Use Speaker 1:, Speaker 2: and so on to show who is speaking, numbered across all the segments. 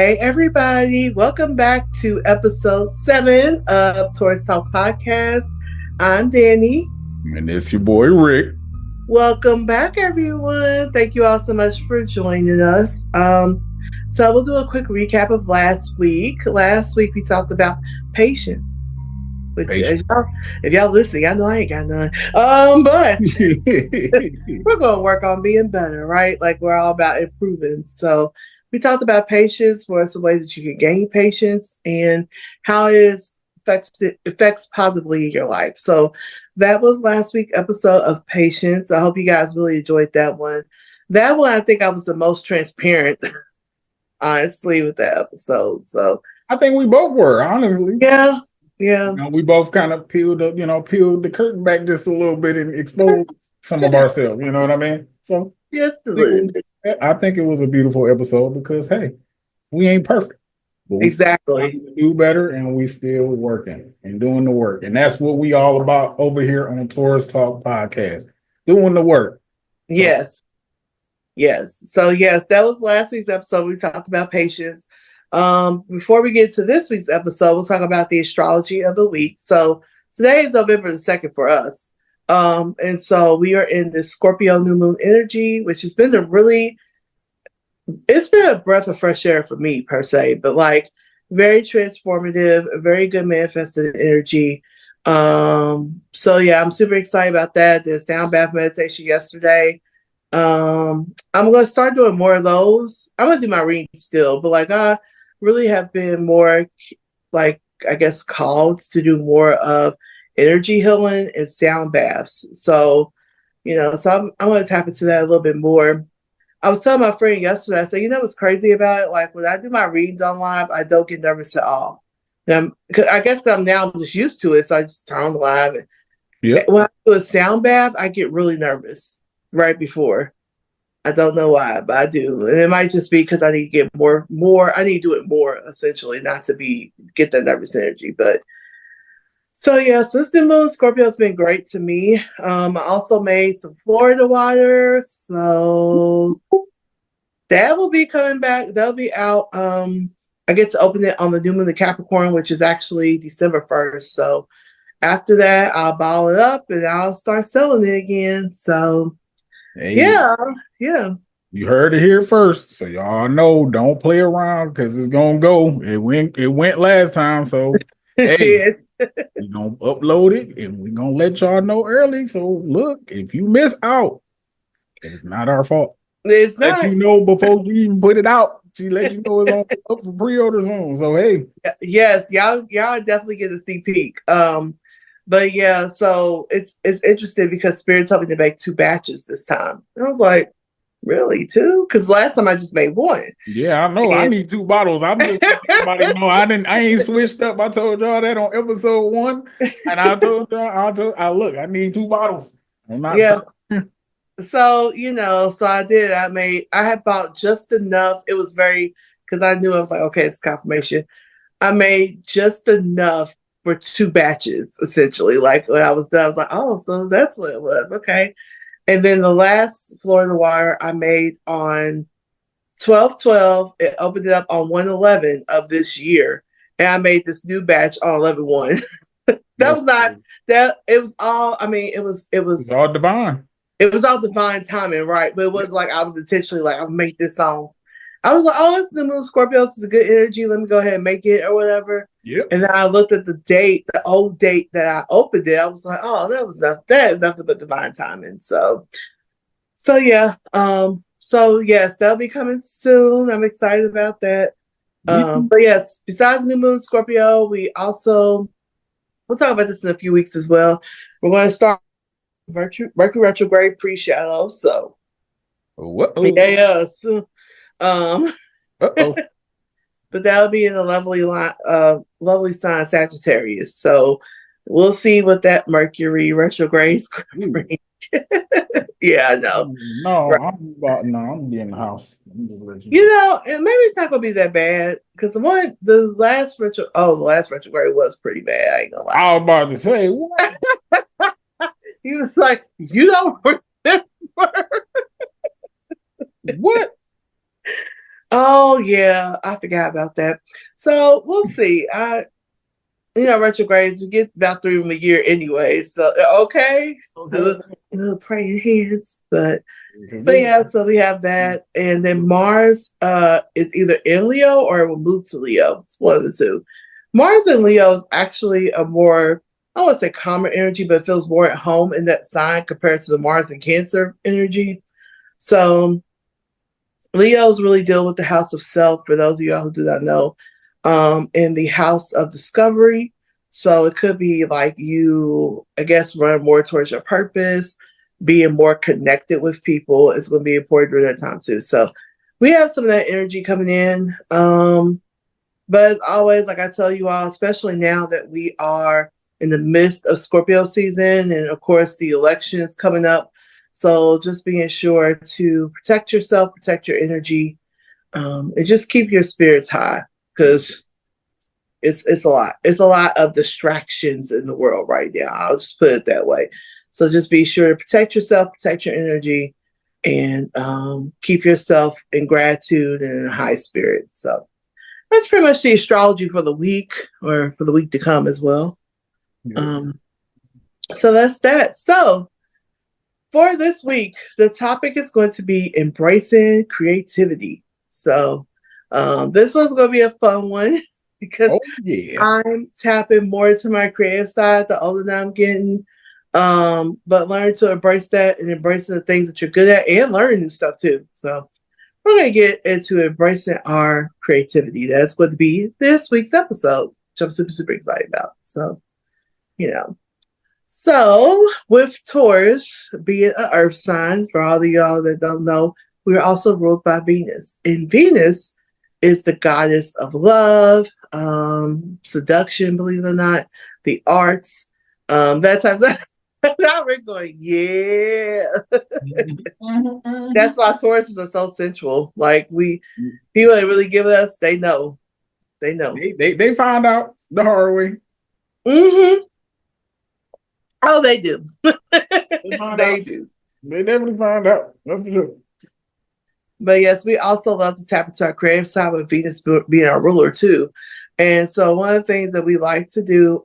Speaker 1: Hey, everybody. Welcome back to episode 7 of Taurus Talk podcast. I'm Dani.
Speaker 2: And it's your boy, Rick.
Speaker 1: Welcome back, everyone. Thank you all so much for joining us. So we'll do a quick recap of last week. Last week, we talked about patience. Which, if y'all listen, y'all know I ain't got none. But we're going to work on being better, right? Like we're all about improving. So we talked about patience, what are some ways that you can gain patience and how it affects positively in your life. So that was last week's episode of patience. I hope you guys really enjoyed that one. That one, I think I was the most transparent, honestly, with that episode. So
Speaker 2: I think we both were, honestly.
Speaker 1: Yeah.
Speaker 2: We both kind of peeled the curtain back just a little bit and exposed some of ourselves. You know what I mean? So
Speaker 1: just a little bit.
Speaker 2: I think it was a beautiful episode because hey, we ain't perfect.
Speaker 1: But exactly.
Speaker 2: Do better, and we still working and doing the work. And that's what we all about over here on Taurus Talk podcast. Doing the work.
Speaker 1: Yes. So yes, that was last week's episode. We talked about patience. Before we get to this week's episode, we'll talk about the astrology of the week. So today is November the 2nd for us. And so we are in the Scorpio new moon energy, which has been it's been a breath of fresh air for me per se, but like very transformative, a very good manifested energy. So yeah, I'm super excited about that. The sound bath meditation yesterday. I'm going to start doing more of those. I'm going to do my reading still, but like I really have been more like, I guess, called to do more of energy healing and sound baths. So, so I'm going to tap into that a little bit more. I was telling my friend yesterday, I said, what's crazy about it? Like when I do my reads on live, I don't get nervous at all. I guess I'm now just used to it. So I just turn on the live. And when I do a sound bath, I get really nervous right before. I don't know why, but I do. And it might just be because I need to get more, I need to do it more, essentially, not to get that nervous energy. But so this new moon Scorpio has been great to me. I also made some Florida water. So that will be coming back. That'll be out. I get to open it on the new moon of Capricorn, which is actually December 1st. So after that, I'll bottle it up and I'll start selling it again. So yeah.
Speaker 2: You heard it here first, so y'all know. Don't play around because it's gonna go. It went last time, so hey, we gonna upload it and we gonna let y'all know early. So look, if you miss out, it's not our fault.
Speaker 1: It's
Speaker 2: let you know before you even put it out. She let you know it's up for pre-order soon. So hey,
Speaker 1: yes, y'all definitely get a sneak peek. But yeah, so it's interesting because Spirit told me to make 2 batches this time. And I was like, really, 2? Because last time I just made 1.
Speaker 2: Yeah, I know. I need 2 bottles. I'm just everybody know I ain't switched up. I told y'all that on episode 1. And I told y'all, I need 2 bottles. I'm not
Speaker 1: So, so I did. I had bought just enough. It was because I knew I was like, okay, it's confirmation. I made just enough for 2 batches, essentially. Like when I was done, I was like, oh, so that's what it was. Okay. And then the last Florida water I made on 12/12, it opened it up on 1/11 of this year. And I made this new batch on 11/1. That was not that it was all it was
Speaker 2: all divine.
Speaker 1: It was all divine timing, right? But it was like I was intentionally like, I'll make this song. I was like, oh, it's the moon Scorpio. This is a good energy. Let me go ahead and make it or whatever.
Speaker 2: Yep.
Speaker 1: And then I looked at the old date that I opened it. I was like, oh, that is nothing but divine timing. So yeah. So yes, that'll be coming soon. I'm excited about that. But yes, besides new moon Scorpio, we'll talk about this in a few weeks as well. We're going to start Mercury retrograde pre-shadow. So yes. But that'll be in a lovely sign Sagittarius. So we'll see what that Mercury retrograde is going to bring. Yeah, I know.
Speaker 2: No, right. I'm gonna be in the house.
Speaker 1: And maybe it's not gonna be that bad because the last retrograde was pretty bad. I ain't gonna lie.
Speaker 2: I was about to say what?
Speaker 1: He was like, you don't remember
Speaker 2: what?
Speaker 1: Oh yeah, I forgot about that. So we'll see. Retrogrades, we get about 3 of them a year anyway. So okay.
Speaker 2: Okay.
Speaker 1: So praying hands. But
Speaker 2: Because
Speaker 1: so
Speaker 2: this,
Speaker 1: yeah, so we have that. And then Mars is either in Leo or it will move to Leo. It's one of the two. Mars in Leo is actually a more, I wouldn't say calmer energy, but it feels more at home in that sign compared to the Mars and Cancer energy. So Leos really deal with the house of self, for those of y'all who do not know, in the house of discovery. So it could be like you, I guess, run more towards your purpose, being more connected with people is going to be important during that time too. So we have some of that energy coming in. But as always, like I tell you all, especially now that we are in the midst of Scorpio season and of course the elections coming up. So just being sure to protect yourself, protect your energy, and just keep your spirits high because it's a lot. It's a lot of distractions in the world right now. I'll just put it that way. So just be sure to protect yourself, protect your energy, and keep yourself in gratitude and in a high spirit. So that's pretty much the astrology for the week or for the week to come as well. Um, so that's that. So for this week, the topic is going to be embracing creativity. So this one's going to be a fun one because I'm tapping more into my creative side the older that I'm getting. But learn to embrace that and embracing the things that you're good at and learn new stuff too. So we're going to get into embracing our creativity. That's going to be this week's episode, which I'm super, super excited about. So, So with Taurus being an earth sign, for all of y'all that don't know, we're also ruled by Venus. And Venus is the goddess of love, seduction, believe it or not, the arts, that type of stuff. Now we're going, yeah. That's why Tauruses are so sensual. Like people that really give us, they know. They know.
Speaker 2: They find out the hard way.
Speaker 1: Mm-hmm. Oh, they do. They do.
Speaker 2: They definitely find out. That's for sure.
Speaker 1: But yes, we also love to tap into our creative side with Venus being our ruler too. And so one of the things that we like to do,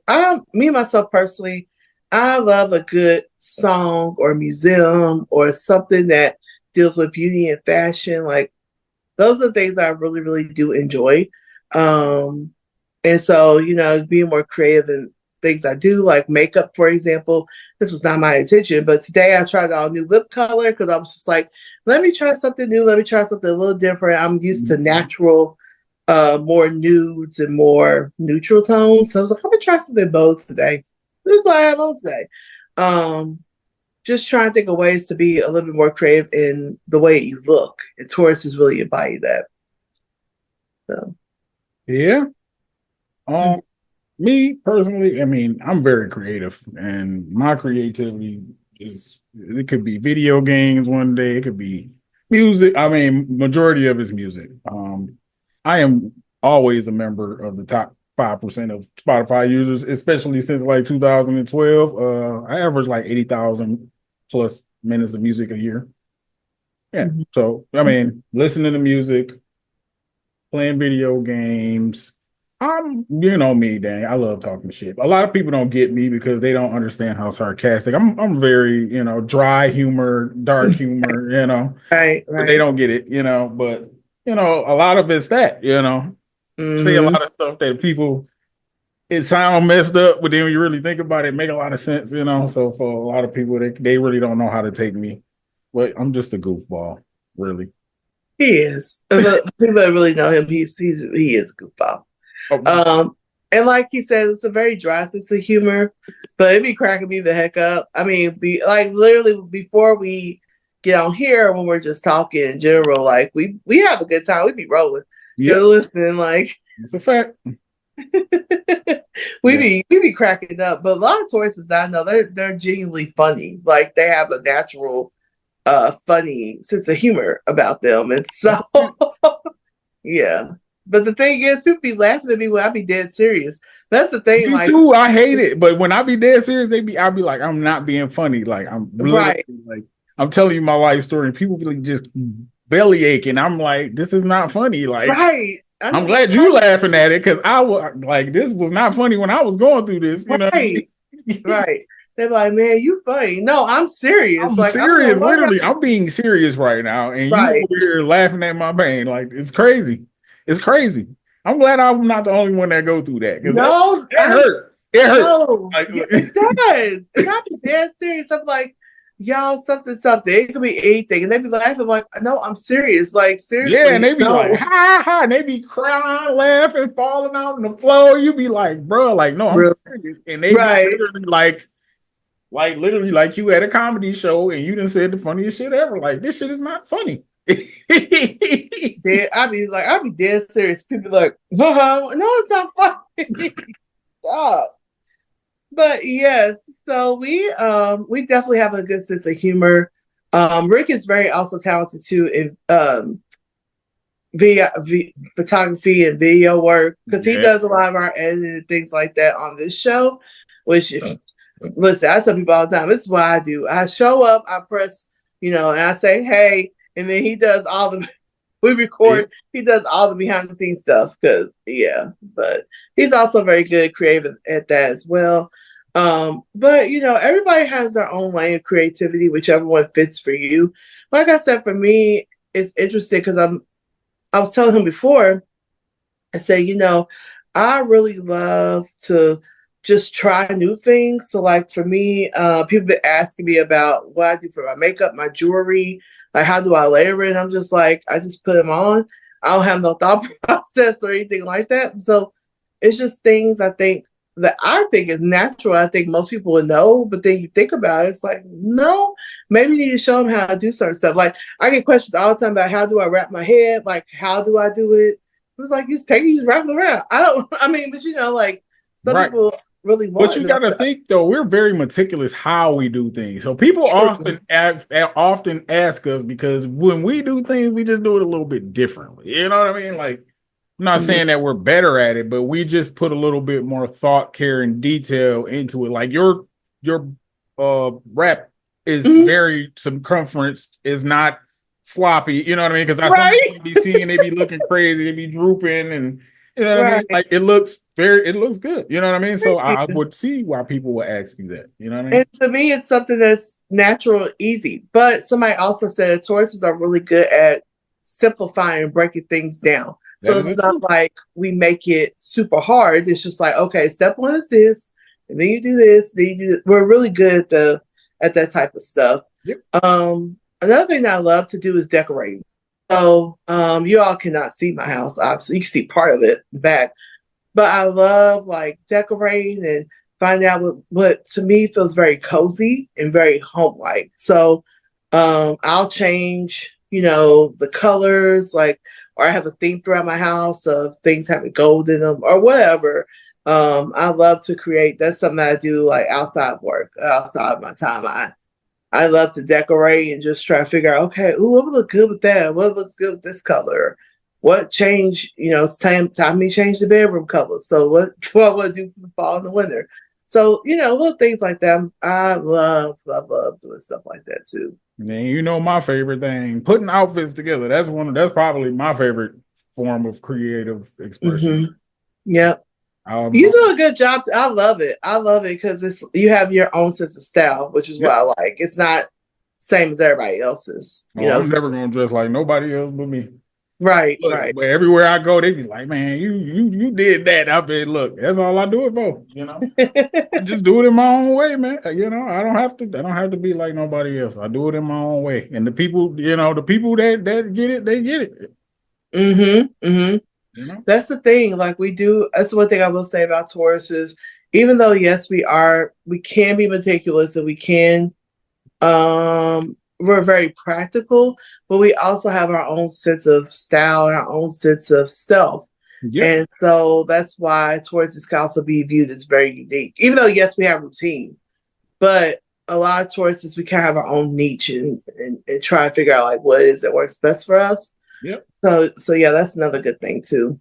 Speaker 1: me myself personally, I love a good song or museum or something that deals with beauty and fashion. Like those are the things I really, really do enjoy. And so, being more creative in things I do, like makeup, for example. This was not my intention, but today I tried out a new lip color because I was just like, let me try something new. Let me try something a little different. I'm used to natural, more nudes and more neutral tones. So I was like, I'm going to try something bold today. This is what I have on today. Just trying to think of ways to be a little bit more creative in the way you look. And Taurus is really embodied that. So.
Speaker 2: Yeah. Me personally, I mean, I'm very creative, and my creativity it could be video games one day, it could be music. I mean, majority of it's music. I am always a member of the top 5% of Spotify users, especially since like 2012. I average like 80,000 plus minutes of music a year. Yeah. Mm-hmm. So, I mean, listening to music, playing video games. You know me, Dang. I love talking shit. A lot of people don't get me because they don't understand how sarcastic. I'm very, dry humor, dark humor,
Speaker 1: Right.
Speaker 2: But they don't get it, but a lot of it's that, say a lot of stuff that people it sound messed up, but then when you really think about it, make a lot of sense, So for a lot of people, they really don't know how to take me. But I'm just a goofball, really.
Speaker 1: He is. But people that really know him, he is a goofball. And like he said, it's a very dry sense of humor, but it be cracking me the heck up. I mean, literally before we get on here, when we're just talking in general, like we have a good time. We be rolling. Yep. Listen, like
Speaker 2: it's a fact.
Speaker 1: we be cracking up. But a lot of Tauruses I know they're genuinely funny. Like they have a natural funny sense of humor about them. And so yeah. But the thing is, people be laughing at me when I be dead serious. That's the thing.
Speaker 2: Me too. I hate it. But when I be dead serious, I'll be like, I'm not being funny. Like I'm right. Like I'm telling you my life story, and people be like just belly aching. I'm like, this is not funny. Like,
Speaker 1: right.
Speaker 2: I'm glad you laughing at it because I was like, this was not funny when I was going through this. You know what I mean?
Speaker 1: Right. They're like, man, you funny. No, I'm serious.
Speaker 2: I'm
Speaker 1: Like, I'm gonna
Speaker 2: serious.
Speaker 1: learn
Speaker 2: Literally, I'm being serious right now, and you
Speaker 1: right.
Speaker 2: over here laughing at my pain. Like, it's crazy. It's crazy. I'm glad I'm not the only one that go through that because
Speaker 1: No,
Speaker 2: it hurt. It hurt.
Speaker 1: no,
Speaker 2: Like,
Speaker 1: yeah, it does. And I'll be dead serious. I'm like, y'all, something. It could be anything. And they be laughing. I'm like, no, I'm serious. Like,
Speaker 2: yeah, and
Speaker 1: seriously,
Speaker 2: they be like,
Speaker 1: no.
Speaker 2: ha ha, and they be crying, laughing, falling out on the floor. You be like, bro, like, no, I'm
Speaker 1: Really?
Speaker 2: serious. And they be
Speaker 1: Right.
Speaker 2: literally like literally like you at a comedy show and you done said the funniest shit ever. Like, this shit is not funny.
Speaker 1: I'll be dead serious. People like, no, it's not funny. Stop. But yes, so we definitely have a good sense of humor. Rick is very also talented too in via photography and video work because he does a lot of our editing and things like that on this show. Which, listen, I tell people all the time, this is what I do. I show up, I press, and I say, hey, and then he does all the. We record. He does all the behind the scenes stuff because, but he's also very good creative at that as well. But everybody has their own lane of creativity, whichever one fits for you. Like I said, for me, it's interesting because I was telling him before, I said, I really love to just try new things. So like for me, people been asking me about what I do for my makeup, my jewelry, like how do I layer it? And I'm just like, I just put them on. I don't have no thought process or anything like that. So it's just things I think is natural. I think most people would know, but then you think about it, it's like, no, maybe you need to show them how to do certain stuff. Like I get questions all the time about how do I wrap my head? Like, how do I do it? It was like, you just take it, you just wrap it around. But like some
Speaker 2: right.
Speaker 1: people really want
Speaker 2: But you got to think though, we're very meticulous how we do things. So people often ask us because when we do things, we just do it a little bit differently. You know what I mean? Like, I'm not saying that we're better at it, but we just put a little bit more thought, care, and detail into it. Like your rap is very circumference, is not sloppy. You know what I mean? Because I be seeing they be looking crazy, they be drooping, and you know what I mean? Like it looks good. You know what I mean? So I would see why people would ask you that. You know what I mean?
Speaker 1: And to me, it's something that's natural, easy. But somebody also said Tauruses are really good at simplifying and breaking things down. So it's not like we make it super hard. It's just like, okay, step one is this, and then you do this, then you do this. We're really good at that type of stuff.
Speaker 2: Yep.
Speaker 1: Another thing that I love to do is decorate. So you all cannot see my house, obviously. You can see part of it back. But I love like decorating and find out what to me feels very cozy and very home-like. So I'll change, the colors, like, or I have a theme throughout my house of things having gold in them or whatever. I love to create. That's something that I do like outside work, outside of my time. I love to decorate and just try to figure out, okay, what would look good with that? What looks good with this color? What change, it's time me change the bedroom color. So what do I want to do for the fall and the winter? So, little things like that. I love doing stuff like that too.
Speaker 2: Man, my favorite thing, putting outfits together. That's probably my favorite form of creative expression.
Speaker 1: Mm-hmm. Yep. You do a good job. I love it. I love it because you have your own sense of style, which is what I like. It's not same as everybody else's.
Speaker 2: I'm never gonna dress like nobody else but me.
Speaker 1: Right,
Speaker 2: look,
Speaker 1: right.
Speaker 2: But everywhere I go, they be like, "Man, you did that." I be look, that's all I do it for. I just do it in my own way, man. I don't have to be like nobody else. I do it in my own way. And the people, that get it, they get it.
Speaker 1: Mm-hmm. Mm-hmm. That's the thing. Like that's the one thing I will say about Taurus is even though yes, we can be meticulous and we can we're very practical, but we also have our own sense of style and our own sense of self. Yep. And so that's why Tauruses can also be viewed as very unique. Even though, yes, we have routine, but a lot of Tauruses, we kind of have our own niche and try to figure out like what it is that works best for us.
Speaker 2: Yep.
Speaker 1: So yeah, that's another good thing too.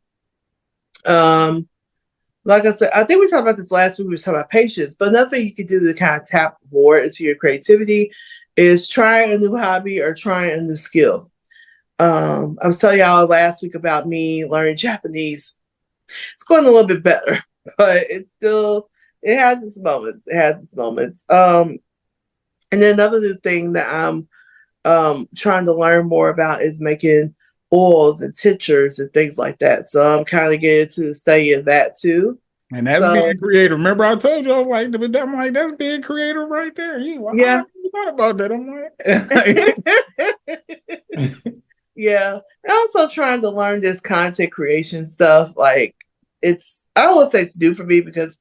Speaker 1: Like I said, I think we talked about this last week. We were talking about patience, but another thing you could do to kind of tap more into your creativity is trying a new hobby or trying a new skill. I was telling y'all last week about me learning Japanese. It's going a little bit better, but it has its moments. It has its moments. And then another new thing that I'm trying to learn more about is making oils and tinctures and things like that. So I'm kind of getting to the study of that too.
Speaker 2: And that's
Speaker 1: So
Speaker 2: being creative. Remember, I told you I was like, that's being creative right there. You like, I
Speaker 1: yeah.
Speaker 2: never thought about that. I'm like,
Speaker 1: Yeah. And also trying to learn this content creation stuff. Like I don't want to say it's new for me because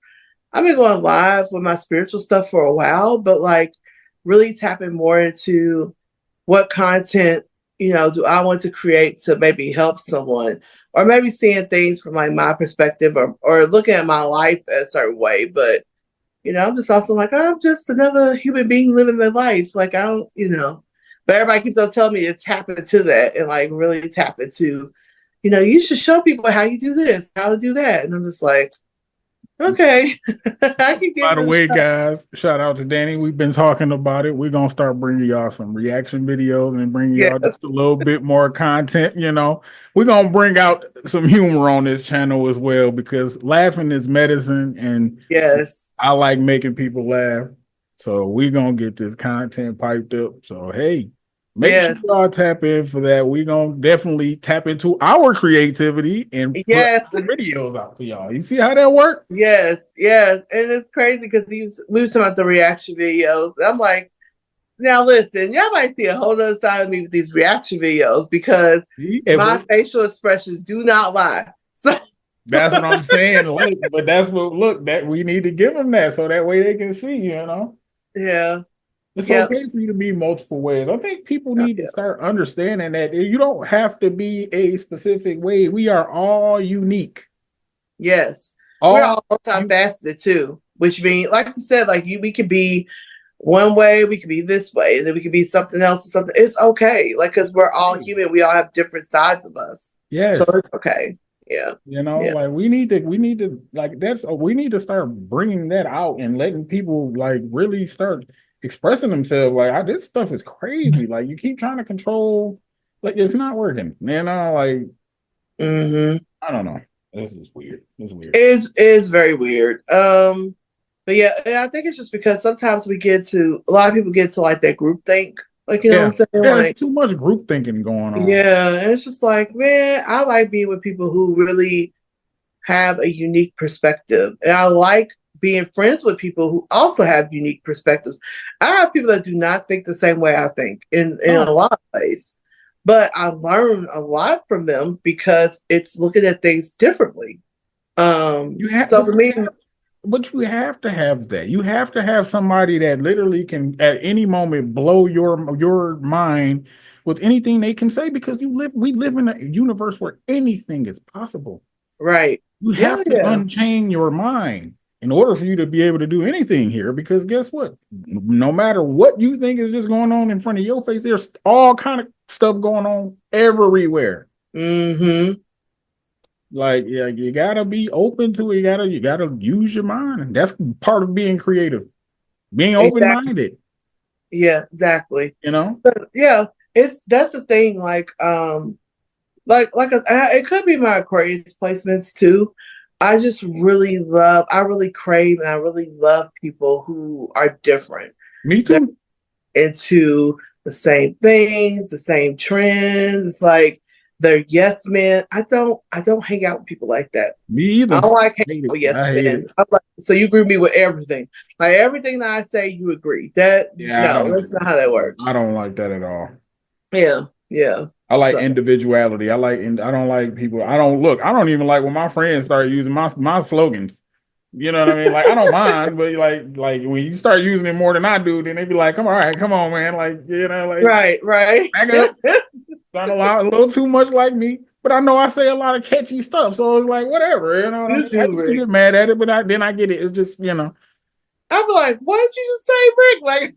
Speaker 1: I've been going live with my spiritual stuff for a while, but like really tapping more into what content, do I want to create to maybe help someone, or maybe seeing things from like my perspective, or looking at my life a certain way. But I'm just also like, I'm just another human being living their life. Like I don't, but everybody keeps on telling me to tap into that and like really tap into, you should show people how you do this, how to do that. And I'm just like, okay, I can
Speaker 2: by
Speaker 1: give
Speaker 2: the
Speaker 1: it a
Speaker 2: way,
Speaker 1: shot.
Speaker 2: guys, shout out to Dani. We've been talking about it. We're gonna start bringing y'all some reaction videos and bringing y'all
Speaker 1: Yes,
Speaker 2: just a little bit more content. We're gonna bring out some humor on this channel as well because laughing is medicine, and
Speaker 1: yes,
Speaker 2: I like making people laugh. So we're gonna get this content piped up. So hey, make sure
Speaker 1: yes,
Speaker 2: y'all tap in for that. We're gonna definitely tap into our creativity and put
Speaker 1: yes.
Speaker 2: our videos out for y'all. You see how that works?
Speaker 1: Yes, yes. And it's crazy because we was talking about the reaction videos. I'm like, now listen, y'all might see a whole other side of me with these reaction videos because my facial expressions do not lie. So
Speaker 2: that's what I'm saying. But that's that we need to give them that so that way they can see,
Speaker 1: yeah.
Speaker 2: It's
Speaker 1: Yep.
Speaker 2: okay for you to be multiple ways. I think people need to
Speaker 1: Yeah.
Speaker 2: start understanding that you don't have to be a specific way. We are all unique.
Speaker 1: Yes. We're
Speaker 2: All
Speaker 1: all multifaceted too, which means, like you said, like we could be one way, we could be this way, and then we could be something else or something. It's okay. Like, because we're all human, we all have different sides of us. So
Speaker 2: yes.
Speaker 1: it's okay. Yeah. Yeah.
Speaker 2: Like we need to like we need to start bringing that out and letting people like really start expressing themselves. Like this stuff is crazy. Like you keep trying to control, like it's not working. Like
Speaker 1: Mm-hmm.
Speaker 2: I don't know. This is weird. It's weird.
Speaker 1: Is very weird. But yeah, I think it's just because sometimes a lot of people get to like that group think, like what I'm saying,
Speaker 2: There's
Speaker 1: like
Speaker 2: too much group thinking going on.
Speaker 1: yeah, and it's just like, man, I like being with people who really have a unique perspective, and I like being friends with people who also have unique perspectives. I have people that do not think the same way I think in a
Speaker 2: No,
Speaker 1: lot of ways, but I learn a lot from them because it's looking at things differently.
Speaker 2: you have,
Speaker 1: So for me,
Speaker 2: but you have to have that. You have to have somebody that literally can at any moment blow your mind with anything they can say because we live in a universe where anything is possible.
Speaker 1: right.
Speaker 2: You
Speaker 1: Yeah,
Speaker 2: have to
Speaker 1: yeah.
Speaker 2: unchain your mind in order for you to be able to do anything here because guess what? No matter what you think is just going on in front of your face, there's all kind of stuff going on everywhere.
Speaker 1: Mm-hmm.
Speaker 2: Like, yeah, you gotta be open to it. You gotta use your mind. That's part of being creative, being
Speaker 1: Exactly.
Speaker 2: open-minded,
Speaker 1: Yeah, exactly.
Speaker 2: you know?
Speaker 1: But yeah, that's the thing. It could be my Aquarius placements too. I really crave, and I really love people who are different.
Speaker 2: Me
Speaker 1: They're
Speaker 2: too.
Speaker 1: into the same things, the same trends. It's like they're yes men. I don't hang out with people like that.
Speaker 2: Me
Speaker 1: I
Speaker 2: either.
Speaker 1: don't like hanging
Speaker 2: Hate
Speaker 1: out
Speaker 2: it.
Speaker 1: with yes
Speaker 2: I hate
Speaker 1: men.
Speaker 2: it.
Speaker 1: I'm like, so you agree with me with everything. Like everything that I say, you agree. That
Speaker 2: Yeah,
Speaker 1: no, that's not how that
Speaker 2: I
Speaker 1: works.
Speaker 2: don't like that at all.
Speaker 1: Yeah, yeah.
Speaker 2: I like
Speaker 1: So
Speaker 2: individuality. I don't like people. I don't even like when my friends start using my slogans. You know what I mean? Like I don't mind, but like when you start using it more than I do, then they be like, "Come on, all right, come on, man!" Like like
Speaker 1: right, right.
Speaker 2: back up. Sound a little too much like me, but I know I say a lot of catchy stuff, so it's like whatever. You know what I
Speaker 1: You
Speaker 2: mean? I
Speaker 1: do,
Speaker 2: used to
Speaker 1: Rick.
Speaker 2: get mad at it, but then I get it. It's just
Speaker 1: I'm like, what did you just say, Rick? Like,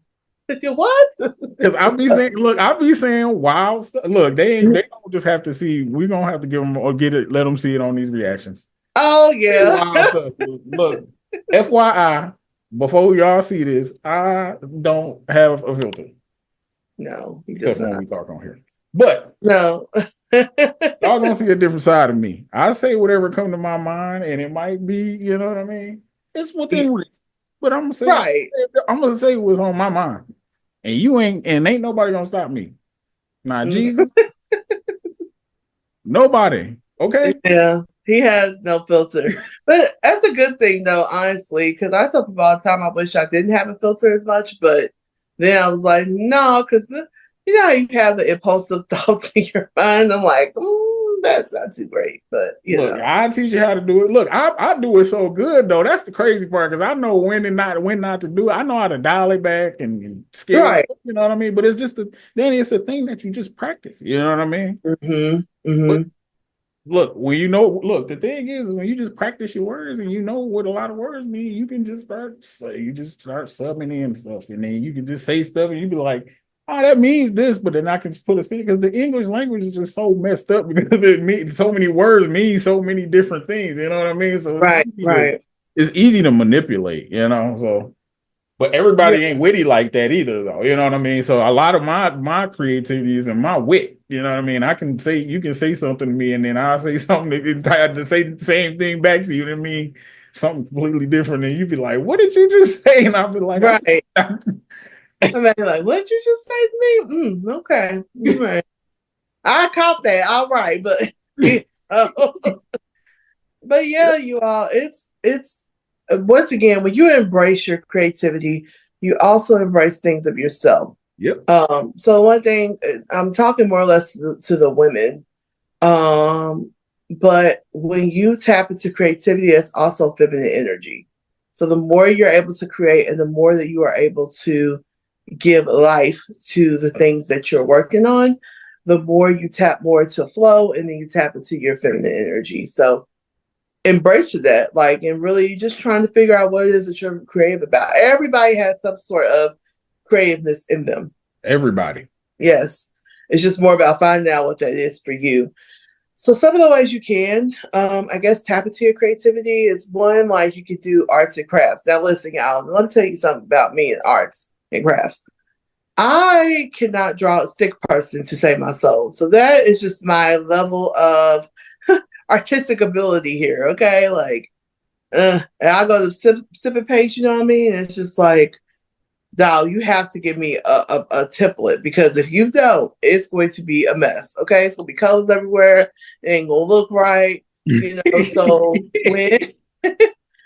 Speaker 1: what?
Speaker 2: because I'll be saying wild stuff. Look, they don't just have to see. We're gonna have to give them or get it, let them see it on these reactions.
Speaker 1: Oh
Speaker 2: Say
Speaker 1: yeah.
Speaker 2: wild stuff. Look, FYI, before y'all see this, I don't have a filter
Speaker 1: No, he does
Speaker 2: except when
Speaker 1: not.
Speaker 2: we talk on here. But
Speaker 1: no.
Speaker 2: y'all gonna see a different side of me. I say whatever come to my mind, and it might be, you know what I mean? It's within reason. But
Speaker 1: Right.
Speaker 2: I'm gonna say what's on my mind. And ain't nobody gonna stop me. Nah, Jesus, nobody. Okay.
Speaker 1: Yeah, he has no filter. But that's a good thing, though, honestly, because I tell people all the time I wish I didn't have a filter as much, but then I was like, no, because you know how you have the impulsive thoughts in your mind. I'm like, that's not too great, but you
Speaker 2: Look,
Speaker 1: know,
Speaker 2: I teach you how to do it. Look, I do it so good though. That's the crazy part because I know when not to do it. I know how to dial it back and scale.
Speaker 1: right.
Speaker 2: You know what I mean? But it's just then it's a thing that you just practice. You know what I mean?
Speaker 1: Mm-hmm.
Speaker 2: But
Speaker 1: Mm-hmm.
Speaker 2: look, the thing is when you just practice your words and you know what a lot of words mean, you can just start subbing in stuff, and then you can just say stuff, and you be like, "Oh, that means this," but then I can just put a spin because the English language is just so messed up because it means so many words mean so many different things. You know what I mean? So
Speaker 1: Right. Right.
Speaker 2: it's easy to manipulate. You know, so. But
Speaker 1: Yeah.
Speaker 2: everybody ain't witty like that either, though. You know what I mean? So a lot of my creativity is in my wit. You know what I mean? You can say something to me, and then I'll say something to say the same thing back to you. And I mean something completely different, and you be like, "What did you just say?" And I'll be like, "I
Speaker 1: Right.
Speaker 2: said."
Speaker 1: I'm like, what did you just say to me? Okay. Right. I caught that. All right, but but yeah, you all, it's once again when you embrace your creativity, you also embrace things of yourself.
Speaker 2: Yep.
Speaker 1: So one thing I'm talking more or less to the women, but when you tap into creativity, it's also feminine energy. So the more you're able to create, and the more that you are able to give life to the things that you're working on, the more you tap more into flow, and then you tap into your feminine energy. So embrace that, like, and really just trying to figure out what it is that you're creative about. Everybody has some sort of creativeness in them.
Speaker 2: Everybody.
Speaker 1: Yes. It's just more about finding out what that is for you. So some of the ways you can, I guess, tap into your creativity is one, like you could do arts and crafts. Now listen, y'all, let me tell you something about me and arts and crafts. I cannot draw a stick person to save my soul. So that is just my level of artistic ability here. Okay. Like, and I go to sip and paint, you know what I mean? And it's just like, dog, you have to give me a template, because if you don't, it's going to be a mess. Okay. It's going to be colors everywhere. It ain't going to look right. You know, so when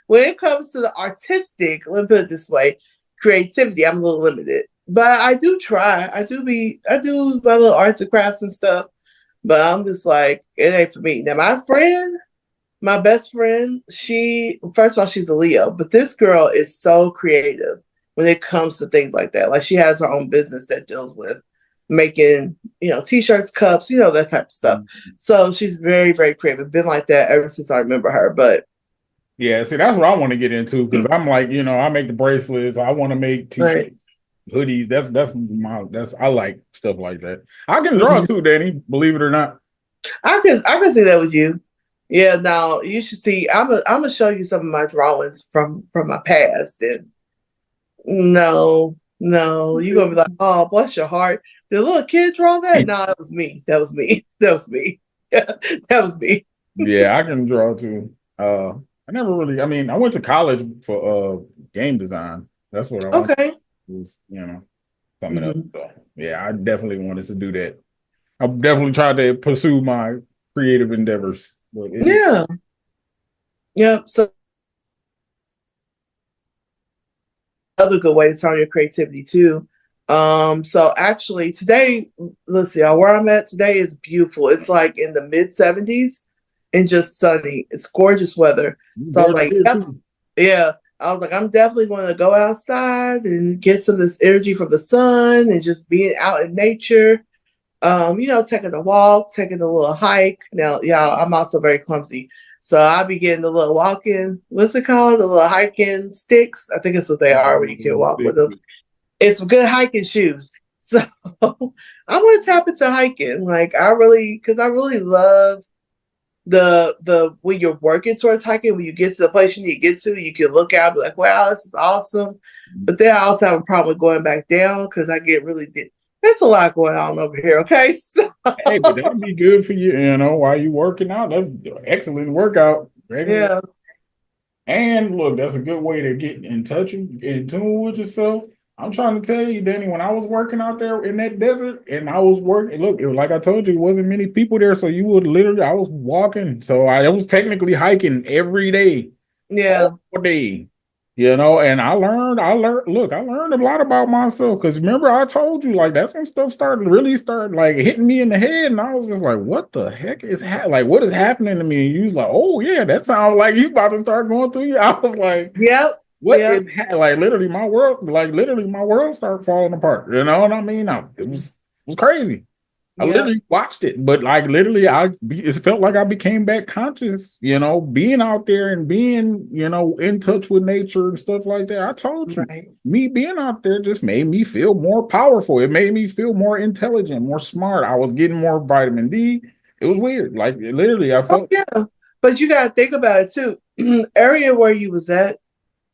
Speaker 1: it comes to the artistic, let me put it this way, creativity, I'm a little limited. But I do try. I do my little arts and crafts and stuff. But I'm just like, it ain't for me. Now my best friend, she, first of all, she's a Leo, but this girl is so creative when it comes to things like that. Like, she has her own business that deals with making, t-shirts, cups, that type of stuff. So she's very, very creative. Been like that ever since I remember her. But
Speaker 2: yeah, see, that's what I want to get into because I'm like, I make the bracelets. I want to make t-shirts.
Speaker 1: right.
Speaker 2: Hoodies. That's I like stuff like that. I can draw
Speaker 1: Mhm.
Speaker 2: too, Danny. Believe it or not.
Speaker 1: I can see that with you. Yeah, now you should see. I'm gonna show you some of my drawings from my past, and no, you're gonna be like, oh, bless your heart. Did a little kid draw that? No, that was me. That was me. That was me. Yeah, that was me.
Speaker 2: Yeah, I can draw too. I never really. I mean, I went to college for game design. That's what I want.
Speaker 1: Okay.
Speaker 2: Was coming up.
Speaker 1: Mm-hmm.
Speaker 2: So yeah, I definitely wanted to do that. I definitely tried to pursue my creative endeavors, but
Speaker 1: Yeah. Yep. So another good way to turn your creativity too. So actually today, let's see, where I'm at today is beautiful. It's like in the mid 70s and just sunny. It's gorgeous weather. So I was like, yep, yeah. I was like, I'm definitely going to go outside and get some of this energy from the sun and just being out in nature. Taking a walk, taking a little hike. Now, y'all, I'm also very clumsy. So I'll be getting the little walking, what's it called? The little hiking sticks. I think it's what they are when you can walk with them. It's some good hiking shoes. So I'm going to tap into hiking. Like, because I really love the when you're working towards hiking, when you get to the place you need to get to, you can look out and be like, wow, this is awesome. But then I also have a problem with going back down because I get really, there's a lot going on over here. Okay. So
Speaker 2: Hey, but that'd be good for you, while you working out. That's an excellent workout. Excellent.
Speaker 1: Yeah,
Speaker 2: And look, that's a good way to get in touch and in tune with yourself. I'm trying to tell you, Danny, when I was working out there in that desert and I was working, look, it was like I told you, it wasn't many people there. So you would literally, I was walking. So I was technically hiking every day,
Speaker 1: yeah,
Speaker 2: all day, and look, I learned a lot about myself because remember, I told you, like, that's when stuff started like hitting me in the head. And I was just like, what the heck is like, what is happening to me? And you was like, oh, yeah, that sounds like you about to start going through you. I was like,
Speaker 1: yep,
Speaker 2: what
Speaker 1: yep,
Speaker 2: is like literally my world started falling apart. You know what I mean? It was crazy. I
Speaker 1: yep,
Speaker 2: literally watched it, but like literally, it felt like I became back conscious, being out there and being, in touch with nature and stuff like that. I told you,
Speaker 1: right.
Speaker 2: me being out there just made me feel more powerful. It made me feel more intelligent, more smart. I was getting more vitamin D. It was weird. Like literally, I
Speaker 1: Oh
Speaker 2: felt.
Speaker 1: yeah, but you got to think about it too. Area where you was at,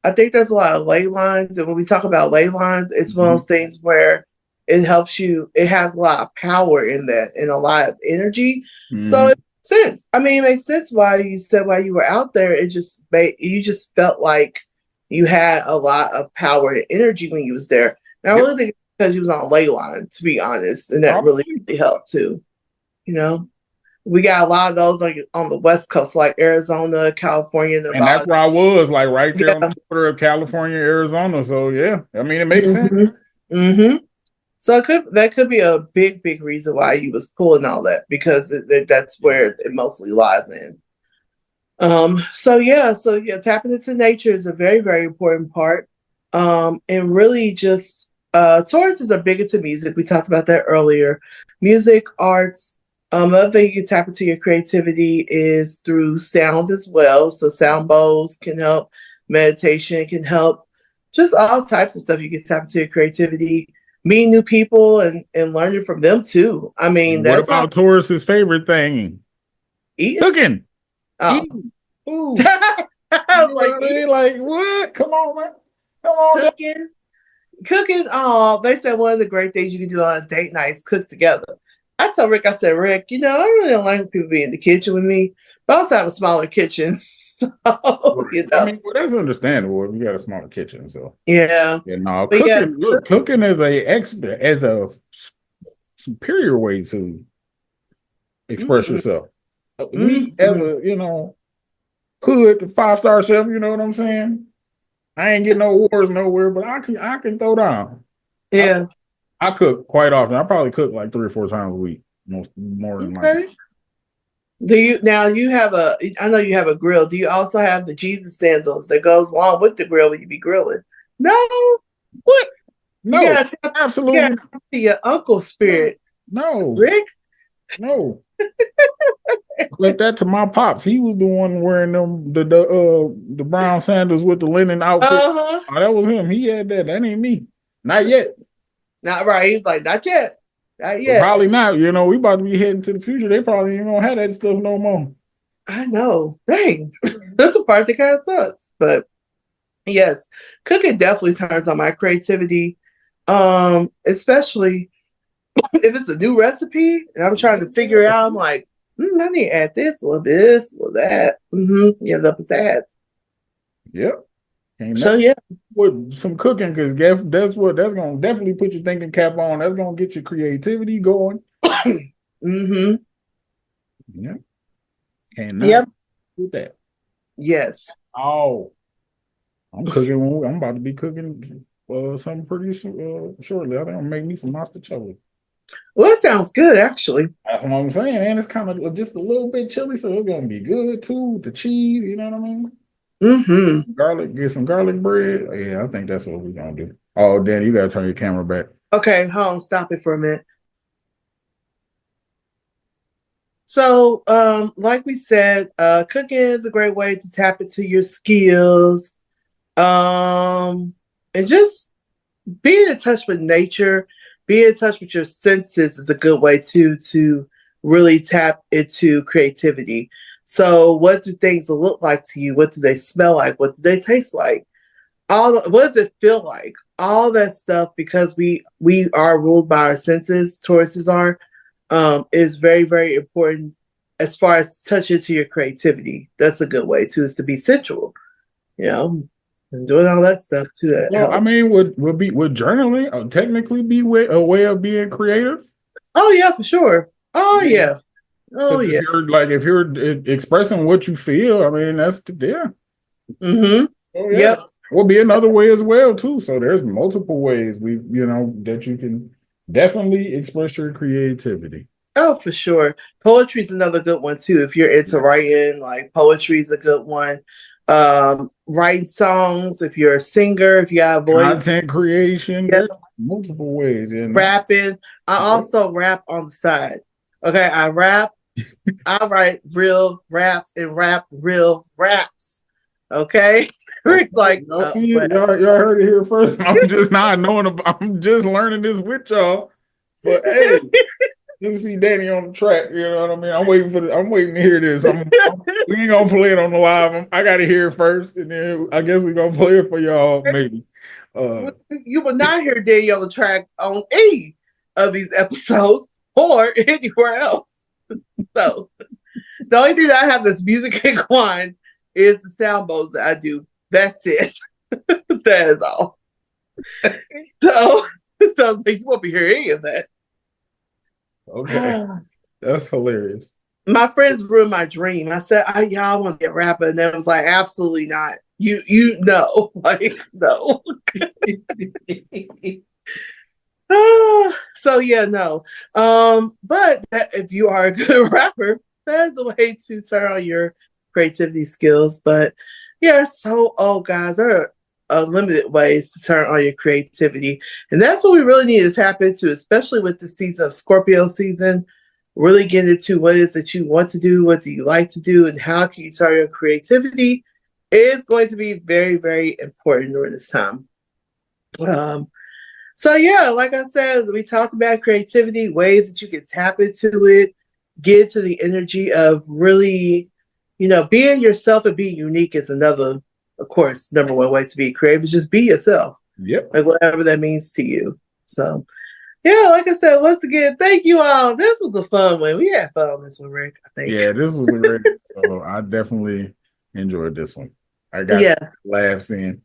Speaker 1: I think there's a lot of ley lines, and when we talk about ley lines, it's one of
Speaker 2: Mhm.
Speaker 1: those things where it helps you. It has a lot of power in that, and a lot of energy. So
Speaker 2: Mhm.
Speaker 1: it makes sense. I mean, it makes sense why you said while you were out there, it just made you just felt like you had a lot of power and energy when you was there. And I
Speaker 2: Yep.
Speaker 1: really think it's because you was on a ley line, to be honest, and that really,
Speaker 2: Probably.
Speaker 1: really helped too. You know. We got a lot of those like on the West Coast, like Arizona, California,
Speaker 2: And that's
Speaker 1: Nevada.
Speaker 2: where I was, like right there on
Speaker 1: Yeah.
Speaker 2: the border of California, Arizona. So yeah, I mean, it makes sense.
Speaker 1: hmm hmm So that could be a big, big reason why you was pulling all that because that's where it mostly lies in. So yeah, tapping into nature is a very, very important part. And really just Tauruses are big into music. We talked about that earlier. Music, arts. Another thing you can tap into your creativity is through sound as well. So sound bowls can help, meditation can help, just all types of stuff you can tap into your creativity, meeting new people and learning from them too. I mean,
Speaker 2: And what
Speaker 1: that's all
Speaker 2: about Taurus's favorite thing?
Speaker 1: eating.
Speaker 2: Cooking.
Speaker 1: Oh.
Speaker 2: Eating. Ooh.
Speaker 1: I
Speaker 2: You
Speaker 1: was
Speaker 2: know
Speaker 1: like,
Speaker 2: what I
Speaker 1: eating,
Speaker 2: mean? Like, what? Come on, man. Come on, Dad.
Speaker 1: cooking. Cooking, oh, they said one of the great things you can do on a date night is cook together. I told Rick, I said, Rick, I really don't like when people be in the kitchen with me, but I also have a smaller kitchen. So,
Speaker 2: Right. I mean, well, that's understandable if you got a smaller kitchen. So,
Speaker 1: yeah.
Speaker 2: yeah, no,
Speaker 1: But yes,
Speaker 2: cooking, look, cooking is a superior way to express
Speaker 1: mm-hmm,
Speaker 2: yourself. Me as
Speaker 1: mm-hmm,
Speaker 2: a, hood 5-star chef, you know what I'm saying? I ain't getting no awards nowhere, but I can throw down. I
Speaker 1: yeah.
Speaker 2: I cook quite often. I probably cook like 3 or 4 times a week, most more than like.
Speaker 1: Okay. Do you now you have I know you have a grill. Do you also have the Jesus sandals that goes along with the grill when you be grilling? No,
Speaker 2: What?
Speaker 1: you
Speaker 2: No,
Speaker 1: gotta tap, you
Speaker 2: absolutely
Speaker 1: gotta tap to your uncle
Speaker 2: no,
Speaker 1: spirit,
Speaker 2: no,
Speaker 1: Rick.
Speaker 2: no. Left that to my pops. He was the one wearing them the brown sandals with the linen outfit.
Speaker 1: Uh-huh.
Speaker 2: Oh, that was him. He had that. That ain't me. Not yet.
Speaker 1: Not right. He's like, not yet. Not
Speaker 2: But
Speaker 1: yet.
Speaker 2: probably not. We about to be heading to the future. They probably ain't gonna have that stuff no more.
Speaker 1: I know. Dang. That's the part that kind of sucks. But yes, cooking definitely turns on my creativity. Especially if it's a new recipe and I'm trying to figure it out. I'm like, I need to add this, a little that. You end up with ads.
Speaker 2: Yep. Ain't
Speaker 1: So
Speaker 2: nothing
Speaker 1: yeah.
Speaker 2: with some cooking because that's gonna definitely put your thinking cap on. That's gonna get your creativity going.
Speaker 1: mm-hmm.
Speaker 2: Yeah. Cannot
Speaker 1: Yep.
Speaker 2: do that.
Speaker 1: Yes.
Speaker 2: Oh, I'm cooking. I'm about to be cooking something pretty shortly. I think I'm gonna make me some monster.
Speaker 1: Well, that sounds good actually.
Speaker 2: That's what I'm saying, and it's kind of just a little bit chilly, so it's gonna be good too. The cheese, you know what I mean?
Speaker 1: Mm-hmm.
Speaker 2: Garlic, get some garlic bread. Yeah, I think that's what we're gonna do. Oh, Danny, you gotta turn your camera back.
Speaker 1: Okay, hold on, stop it for a minute. So, like we said, cooking is a great way to tap into your skills, and just being in touch with nature, being in touch with your senses is a good way to really tap into creativity. So, what do things look like to you? What do they smell like? What do they taste like? What does it feel like? All that stuff because we are ruled by our senses. Tauruses are. is very, very important as far as touch into your creativity. That's a good way too, is to be sensual, and doing all that stuff too. That
Speaker 2: Well, I
Speaker 1: helps.
Speaker 2: mean, would journaling technically be a way of being creative?
Speaker 1: Oh yeah, for sure. Oh yeah. Oh
Speaker 2: Because
Speaker 1: yeah.
Speaker 2: if you're expressing what you feel, I mean, that's yeah.
Speaker 1: Mm-hmm.
Speaker 2: Oh yeah.
Speaker 1: Yep.
Speaker 2: Will be another way as well too. So there's multiple ways that you can definitely express your creativity.
Speaker 1: Oh, for sure. Poetry's another good one too. If you're into writing, like poetry's a good one. Writing songs, if you're a singer, if you have a voice,
Speaker 2: Content creation,
Speaker 1: yeah,
Speaker 2: there's multiple ways in that.
Speaker 1: rapping. I also rap on the side. Okay, I rap, I write real raps and rap real raps. Okay. Rick's like,
Speaker 2: Y'all see
Speaker 1: well.
Speaker 2: it? Y'all heard it here first. I'm just not knowing about, I'm just learning this with y'all. But hey, you see Danny on the track, you know what I mean? I'm waiting to hear this. We ain't gonna play it on the live. I gotta hear it first, and then I guess we're gonna play it for y'all, maybe.
Speaker 1: You will not hear Danny on the track on any of these episodes or anywhere else. So the only thing that I have this music inclined is the sound bowls that I do. That's it. That is all. So it sounds like you won't be hearing any of that.
Speaker 2: Okay. That's hilarious.
Speaker 1: My friends ruined my dream. I said, yeah, I want to get a rapper. And they was like, absolutely not. You know, like, no. So yeah, no. But if you are a good rapper, that's a way to turn on your creativity skills. But yeah, guys, there are unlimited ways to turn on your creativity. And that's what we really need to tap into, especially with the season of Scorpio season. Really get into what it is that you want to do, what do you like to do, and how can you turn your creativity is going to be very, very important during this time. So yeah, like I said, we talked about creativity, ways that you can tap into it, get into the energy of really, being yourself and being unique is another, of course, number one way to be creative is just be yourself.
Speaker 2: Yep.
Speaker 1: Like whatever that means to you. So yeah, like I said, once again, thank you all. This was a fun one. We had fun on this one, Rick, I think.
Speaker 2: Yeah, this was a great so I definitely enjoyed this one. I got
Speaker 1: Yes.
Speaker 2: laughs in.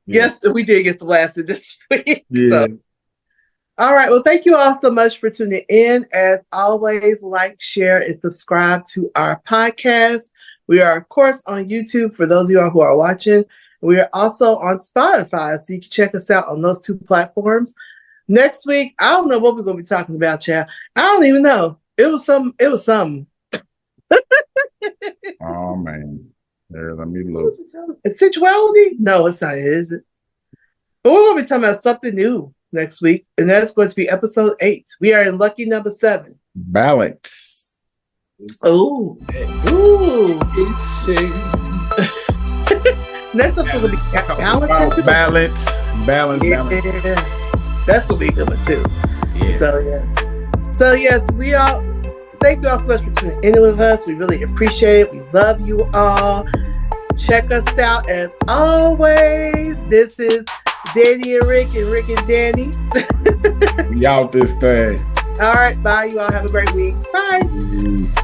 Speaker 1: Yes, we did get the last of this week.
Speaker 2: Yeah.
Speaker 1: So. All right. Well, thank you all so much for tuning in. As always, like, share, and subscribe to our podcast. We are, of course, on YouTube for those of you all who are watching. We are also on Spotify, so you can check us out on those two platforms. Next week, I don't know what we're going to be talking about, child. I don't even know. It was something.
Speaker 2: Oh, man. There, let me look.
Speaker 1: It's sensuality? No, it's not, is it? But we're going to be talking about something new next week, and that's going to be episode 8. We are in lucky number 7.
Speaker 2: Balance.
Speaker 1: Ooh. Next episode will be balance.
Speaker 2: Balance.
Speaker 1: Yeah. That's going to be a good one too.
Speaker 2: Yeah.
Speaker 1: So yes, we all thank you all so much for tuning in with us. We really appreciate it. We love you all. Check us out as always. This is Dani and Rick and Danny.
Speaker 2: We out this thing.
Speaker 1: All right, bye. You all have a great week. Bye.
Speaker 2: Peace.